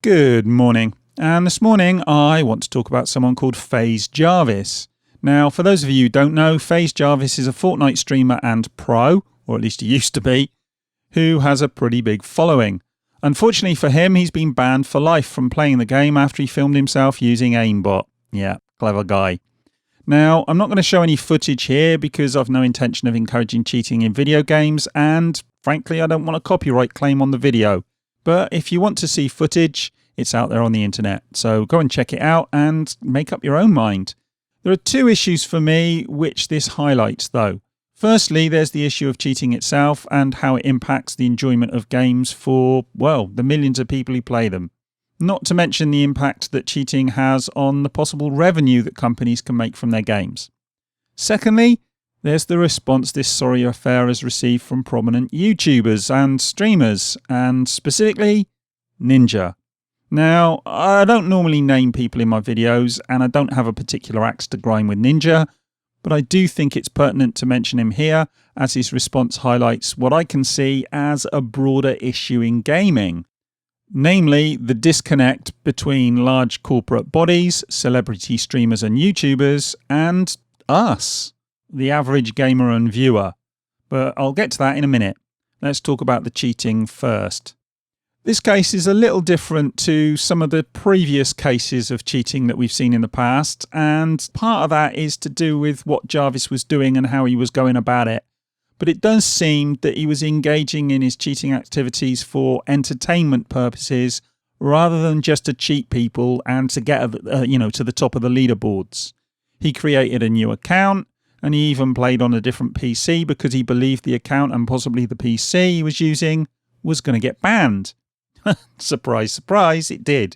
Good morning, and this morning I want to talk about someone called FaZe Jarvis. Now, for those of you who don't know, FaZe Jarvis is a Fortnite streamer and pro, or at least he used to be, who has a pretty big following. Unfortunately for him, he's been banned for life from playing the game after he filmed himself using aimbot. Yeah, clever guy. Now, I'm not going to show any footage here because I've no intention of encouraging cheating in video games, and frankly, I don't want a copyright claim on the video. But if you want to see footage, it's out there on the internet. So go and check it out and make up your own mind. There are two issues for me which this highlights though. Firstly, there's the issue of cheating itself and how it impacts the enjoyment of games for, well, the millions of people who play them. Not to mention the impact that cheating has on the possible revenue that companies can make from their games. Secondly, there's the response this sorry affair has received from prominent YouTubers and streamers, and specifically Ninja. Now, I don't normally name people in my videos, and I don't have a particular axe to grind with Ninja, but I do think it's pertinent to mention him here, as his response highlights what I can see as a broader issue in gaming. Namely, the disconnect between large corporate bodies, celebrity streamers and YouTubers, and us, the average gamer and viewer. But I'll get to that in a minute. Let's talk about the cheating first. This case is a little different to some of the previous cases of cheating that we've seen in the past, and part of that is to do with what Jarvis was doing and how he was going about it. But it does seem that he was engaging in his cheating activities for entertainment purposes rather than just to cheat people and to get to the top of the leaderboards. He created a new account, and he even played on a different PC because he believed the account and possibly the PC he was using was going to get banned. Surprise, surprise, it did.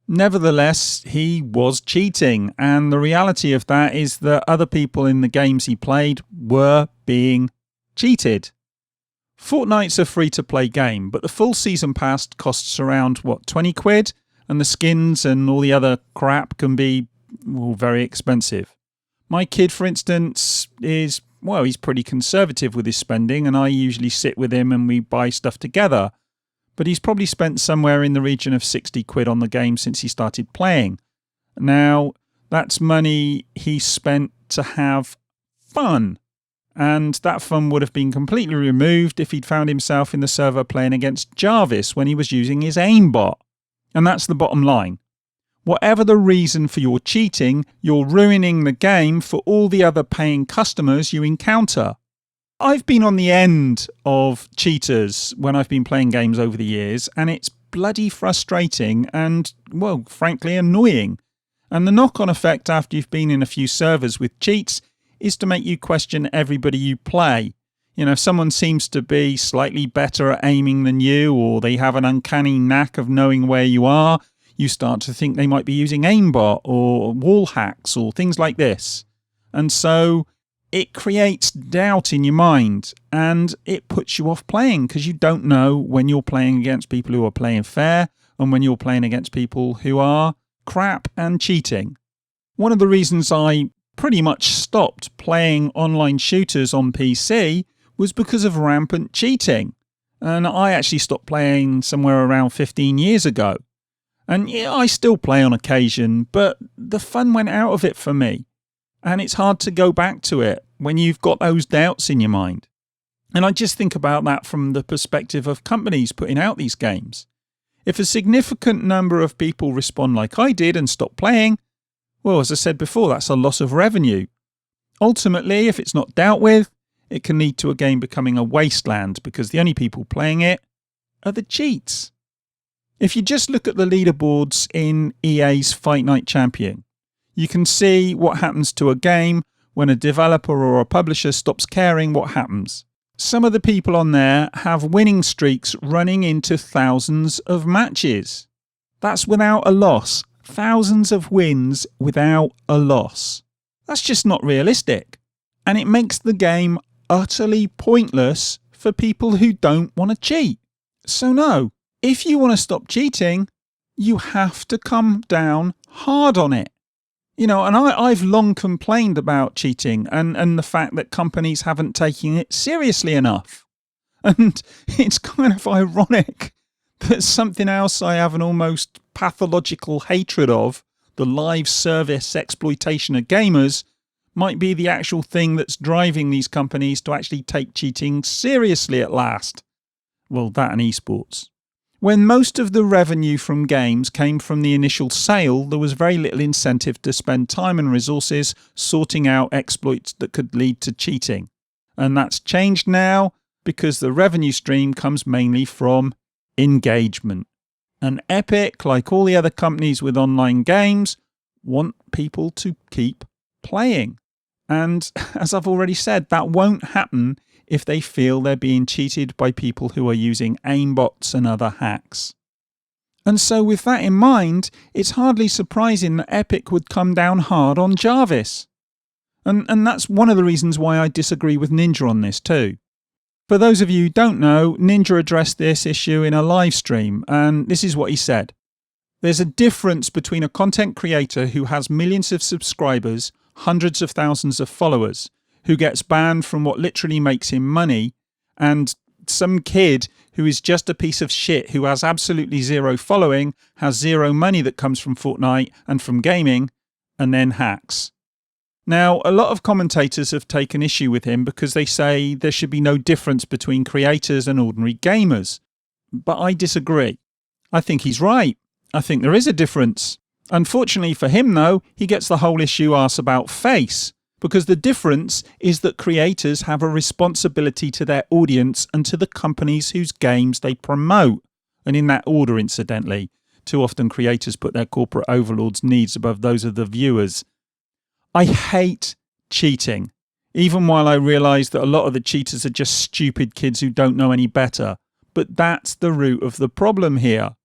Nevertheless, he was cheating, and the reality of that is that other people in the games he played were being cheated. Fortnite's a free-to-play game, but the full season pass costs around, 20 quid? And the skins and all the other crap can be, very expensive. My kid, for instance, he's pretty conservative with his spending, and I usually sit with him and we buy stuff together. But he's probably spent somewhere in the region of 60 quid on the game since he started playing. Now, that's money he spent to have fun. And that fun would have been completely removed if he'd found himself in the server playing against Jarvis when he was using his aimbot. And that's the bottom line. Whatever the reason for your cheating, you're ruining the game for all the other paying customers you encounter. I've been on the end of cheaters when I've been playing games over the years, and it's bloody frustrating and, frankly annoying. And the knock-on effect after you've been in a few servers with cheats is to make you question everybody you play. If someone seems to be slightly better at aiming than you, or they have an uncanny knack of knowing where you are, you start to think they might be using aimbot or wall hacks or things like this. And so it creates doubt in your mind and it puts you off playing because you don't know when you're playing against people who are playing fair and when you're playing against people who are crap and cheating. One of the reasons I pretty much stopped playing online shooters on PC was because of rampant cheating. And I actually stopped playing somewhere around 15 years ago. And yeah, I still play on occasion, but the fun went out of it for me. And it's hard to go back to it when you've got those doubts in your mind. And I just think about that from the perspective of companies putting out these games. If a significant number of people respond like I did and stop playing, well, as I said before, that's a loss of revenue. Ultimately, if it's not dealt with, it can lead to a game becoming a wasteland because the only people playing it are the cheats. If you just look at the leaderboards in EA's Fortnite Champion, you can see what happens to a game when a developer or a publisher stops caring what happens. Some of the people on there have winning streaks running into thousands of matches. That's without a loss. Thousands of wins without a loss. That's just not realistic. And it makes the game utterly pointless for people who don't want to cheat. So no, if you want to stop cheating, you have to come down hard on it. And I've long complained about cheating and the fact that companies haven't taken it seriously enough. And it's kind of ironic But something else I have an almost pathological hatred of, the live service exploitation of gamers, might be the actual thing that's driving these companies to actually take cheating seriously at last. Well, that and esports. When most of the revenue from games came from the initial sale, there was very little incentive to spend time and resources sorting out exploits that could lead to cheating. And that's changed now because the revenue stream comes mainly from engagement. And Epic, like all the other companies with online games, want people to keep playing. And as I've already said, that won't happen if they feel they're being cheated by people who are using aimbots and other hacks. And so with that in mind, it's hardly surprising that Epic would come down hard on Jarvis. And that's one of the reasons why I disagree with Ninja on this too. For those of you who don't know, Ninja addressed this issue in a live stream, and this is what he said. There's a difference between a content creator who has millions of subscribers, hundreds of thousands of followers, who gets banned from what literally makes him money, and some kid who is just a piece of shit who has absolutely zero following, has zero money that comes from Fortnite and from gaming, and then hacks. Now, a lot of commentators have taken issue with him because they say there should be no difference between creators and ordinary gamers. But I disagree. I think he's right. I think there is a difference. Unfortunately for him, though, he gets the whole issue arse about face. Because the difference is that creators have a responsibility to their audience and to the companies whose games they promote. And in that order, incidentally. Too often creators put their corporate overlords' needs above those of the viewers. I hate cheating, even while I realise that a lot of the cheaters are just stupid kids who don't know any better. But that's the root of the problem here.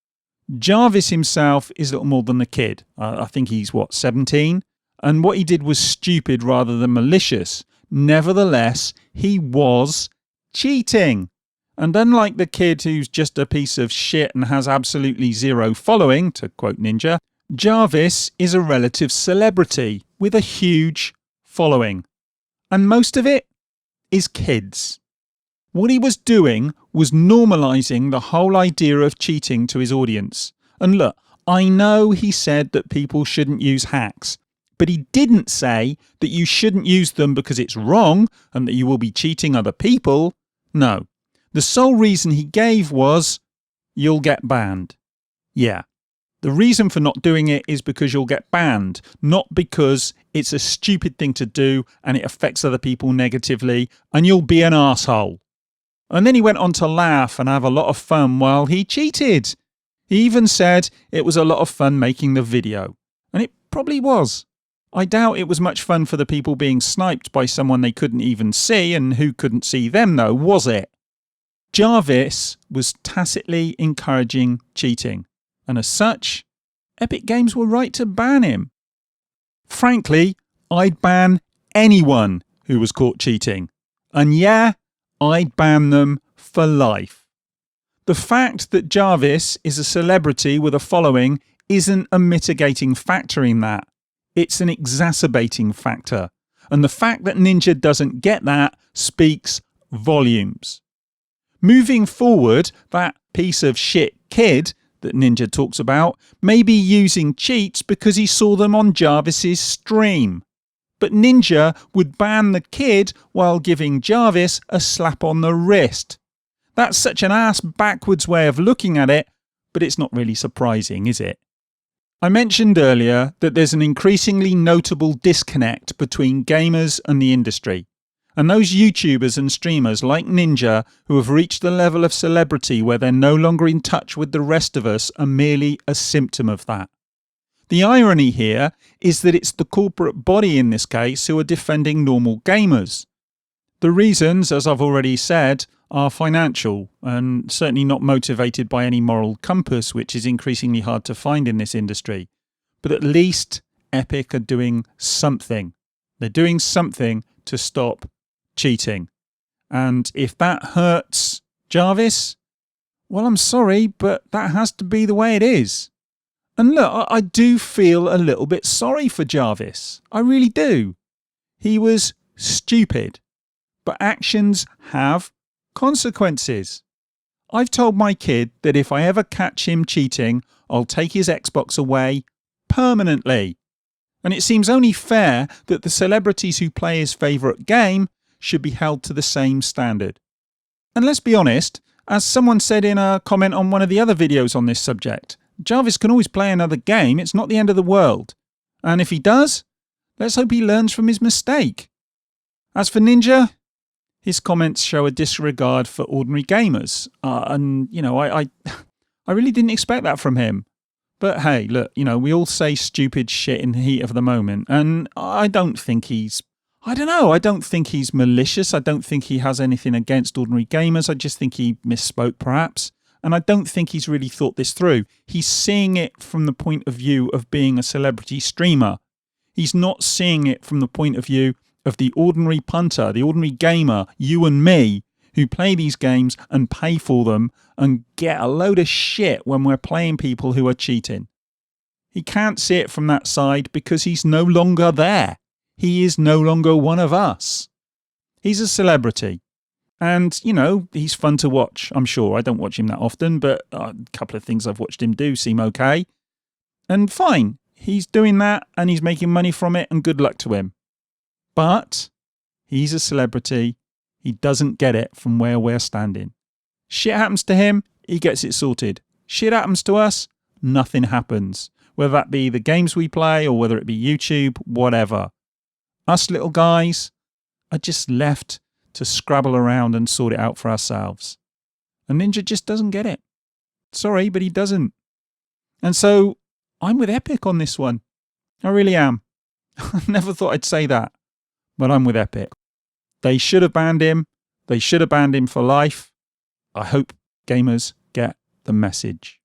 Jarvis himself is little more than a kid. I think he's, 17? And what he did was stupid rather than malicious. Nevertheless, he was cheating. And unlike the kid who's just a piece of shit and has absolutely zero following, to quote Ninja, Jarvis is a relative celebrity with a huge following. And most of it is kids. What he was doing was normalising the whole idea of cheating to his audience. And look, I know he said that people shouldn't use hacks. But he didn't say that you shouldn't use them because it's wrong and that you will be cheating other people. No. The sole reason he gave was, you'll get banned. Yeah. The reason for not doing it is because you'll get banned, not because it's a stupid thing to do and it affects other people negatively and you'll be an arsehole. And then he went on to laugh and have a lot of fun while he cheated. He even said it was a lot of fun making the video. And it probably was. I doubt it was much fun for the people being sniped by someone they couldn't even see and who couldn't see them though, was it? Jarvis was tacitly encouraging cheating, and as such, Epic Games were right to ban him. Frankly, I'd ban anyone who was caught cheating. And yeah, I'd ban them for life. The fact that Jarvis is a celebrity with a following isn't a mitigating factor in that. It's an exacerbating factor. And the fact that Ninja doesn't get that speaks volumes. Moving forward, that piece of shit kid that Ninja talks about may be using cheats because he saw them on Jarvis's stream. But Ninja would ban the kid while giving Jarvis a slap on the wrist. That's such an ass-backwards way of looking at it, but it's not really surprising, is it? I mentioned earlier that there's an increasingly notable disconnect between gamers and the industry. And those YouTubers and streamers like Ninja who have reached the level of celebrity where they're no longer in touch with the rest of us are merely a symptom of that. The irony here is that it's the corporate body in this case who are defending normal gamers. The reasons, as I've already said, are financial and certainly not motivated by any moral compass, which is increasingly hard to find in this industry. But at least Epic are doing something. They're doing something to stop cheating. And if that hurts Jarvis, well, I'm sorry, but that has to be the way it is. And look, I do feel a little bit sorry for Jarvis. I really do. He was stupid. But actions have consequences. I've told my kid that if I ever catch him cheating, I'll take his Xbox away permanently. And it seems only fair that the celebrities who play his favourite game should be held to the same standard. And let's be honest, as someone said in a comment on one of the other videos on this subject, Jarvis can always play another game, it's not the end of the world. And if he does, let's hope he learns from his mistake. As for Ninja, his comments show a disregard for ordinary gamers. I really didn't expect that from him. But hey, look, we all say stupid shit in the heat of the moment. And I don't think he's malicious. I don't think he has anything against ordinary gamers. I just think he misspoke perhaps. And I don't think he's really thought this through. He's seeing it from the point of view of being a celebrity streamer. He's not seeing it from the point of view of the ordinary punter, the ordinary gamer, you and me, who play these games and pay for them and get a load of shit when we're playing people who are cheating. He can't see it from that side because he's no longer there. He is no longer one of us. He's a celebrity. And, he's fun to watch, I'm sure. I don't watch him that often, but a couple of things I've watched him do seem okay. And fine, he's doing that and he's making money from it and good luck to him. But he's a celebrity. He doesn't get it from where we're standing. Shit happens to him, he gets it sorted. Shit happens to us, nothing happens. Whether that be the games we play or whether it be YouTube, whatever. Us little guys are just left to scrabble around and sort it out for ourselves. And Ninja just doesn't get it. Sorry, but he doesn't. And so I'm with Epic on this one. I really am. I never thought I'd say that, but I'm with Epic. They should have banned him. They should have banned him for life. I hope gamers get the message.